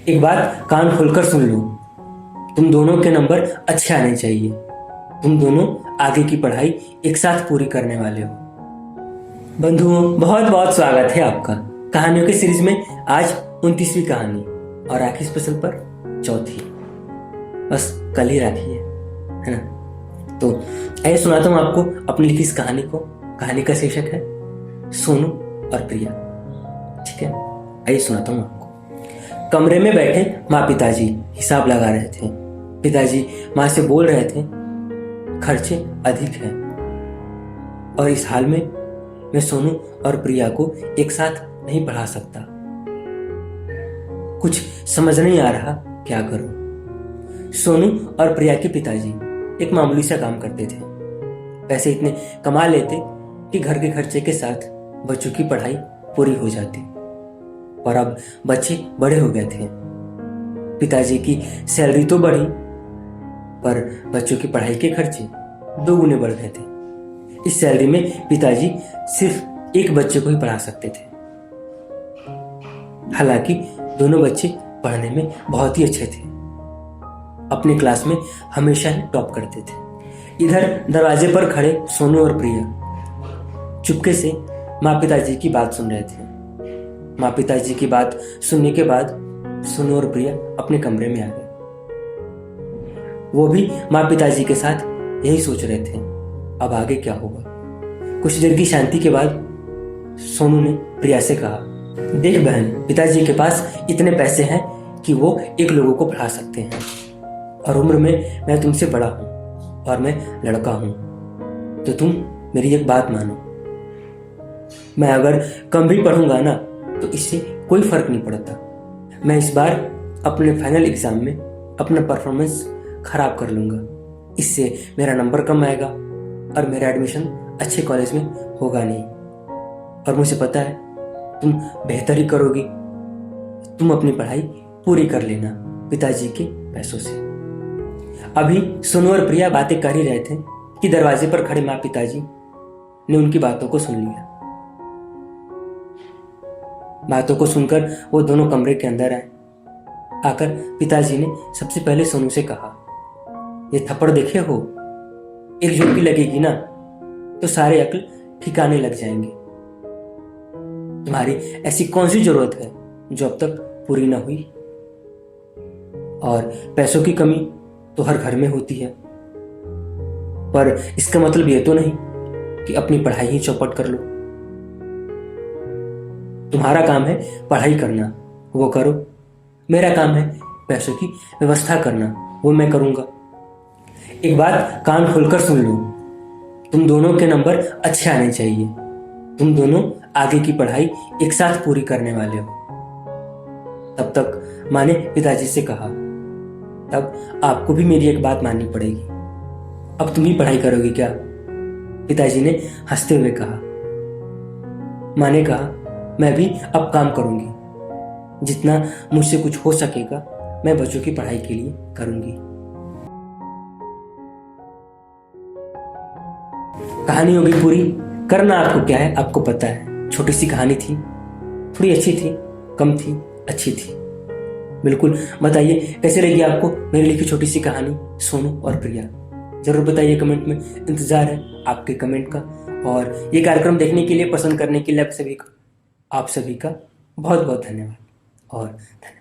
एक बात कान खोलकर सुन लो। तुम दोनों के नंबर अच्छे आने चाहिए। तुम दोनों आगे की पढ़ाई एक साथ पूरी करने वाले हो। बंधुओं, बहुत बहुत स्वागत है आपका कहानियों की सीरीज में। आज 29वीं कहानी और राखी स्पेशल पर चौथी। बस कल ही राखी है ना। तो आइए सुनाता हूँ आपको अपनी लिखी इस कहानी को। कहानी का शीर्षक है सोनू और प्रिया। ठीक है, आइए सुनाता हूँ आपको। कमरे में बैठे माँ पिताजी हिसाब लगा रहे थे। पिताजी माँ से बोल रहे थे, खर्चे अधिक हैं और इस हाल में मैं सोनू और प्रिया को एक साथ नहीं पढ़ा सकता। कुछ समझ नहीं आ रहा क्या करूं। सोनू और प्रिया के पिताजी एक मामूली सा काम करते थे। पैसे इतने कमा लेते कि घर के खर्चे के साथ बच्चों की पढ़ाई पूरी हो जाती। और अब बच्चे बड़े हो गए थे। पिताजी की सैलरी तो बढ़ी, पर बच्चों की पढ़ाई के खर्चे दोगुने बढ़ गए थे। इस सैलरी में पिताजी सिर्फ एक बच्चे को ही पढ़ा सकते थे। हालांकि दोनों बच्चे पढ़ने में बहुत ही अच्छे थे। अपनी क्लास में हमेशा ही टॉप करते थे। इधर दरवाजे पर खड़े सोनू और प्रिया चुपके से माँ पिताजी की बात सुन रहे थे। माँ पिताजी की बात सुनने के बाद सोनू और प्रिया अपने कमरे में आ गए। वो भी माँ पिताजी के साथ यही सोच रहे थे, अब आगे क्या होगा। कुछ देर की शांति के बाद सोनू ने प्रिया से कहा, देख बहन, पिताजी के पास इतने पैसे हैं कि वो एक लोगों को पढ़ा सकते हैं और उम्र में मैं तुमसे बड़ा हूँ और मैं लड़का हूँ, तो तुम मेरी एक बात मानो। मैं अगर कम भी पढ़ूंगा ना तो इससे कोई फर्क नहीं पड़ता। मैं इस बार अपने फाइनल एग्जाम में अपना परफॉर्मेंस खराब कर लूंगा। इससे मेरा नंबर कम आएगा और मेरा एडमिशन अच्छे कॉलेज में होगा नहीं। और मुझे पता है तुम बेहतर ही करोगी। तुम अपनी पढ़ाई पूरी कर लेना पिताजी के पैसों से। अभी सोनू और प्रिया बातें कर ही रहे थे कि दरवाजे पर खड़े माँ पिताजी ने उनकी बातों को सुन लिया। बातों को सुनकर वो दोनों कमरे के अंदर आए। आकर पिताजी ने सबसे पहले सोनू से कहा, ये थप्पड़ देखे हो, एक झुटकी लगेगी ना तो सारे अक्ल ठिकाने लग जाएंगे। तुम्हारी ऐसी कौन सी जरूरत है जो अब तक पूरी ना हुई। और पैसों की कमी तो हर घर में होती है, पर इसका मतलब ये तो नहीं कि अपनी पढ़ाई ही चौपट कर लो। तुम्हारा काम है पढ़ाई करना, वो करो। मेरा काम है पैसों की व्यवस्था करना, वो मैं करूंगा। एक बात कान खोलकर सुन लो। तुम दोनों के नंबर अच्छे आने चाहिए। तुम दोनों आगे की पढ़ाई एक साथ पूरी करने वाले हो। तब तक माँ ने पिताजी से कहा, तब आपको भी मेरी एक बात माननी पड़ेगी। अब तुम ही पढ़ाई करोगी क्या? पिताजी ने हंसते हुए कहा। माँ ने कहा, मैं भी अब काम करूंगी। जितना मुझसे कुछ हो सकेगा मैं बच्चों की पढ़ाई के लिए करूंगी। कहानी होगी पूरी। करना आपको क्या है, आपको पता है। छोटी सी कहानी थी, थोड़ी अच्छी थी, कम थी, अच्छी थी। बिल्कुल बताइए कैसे लगी आपको मेरी लिखी छोटी सी कहानी सोनू और प्रिया। जरूर बताइए कमेंट में, इंतजार है आपके कमेंट का। और ये कार्यक्रम देखने के लिए, पसंद करने के लिए आप सभी का बहुत बहुत धन्यवाद और धन्यवाद।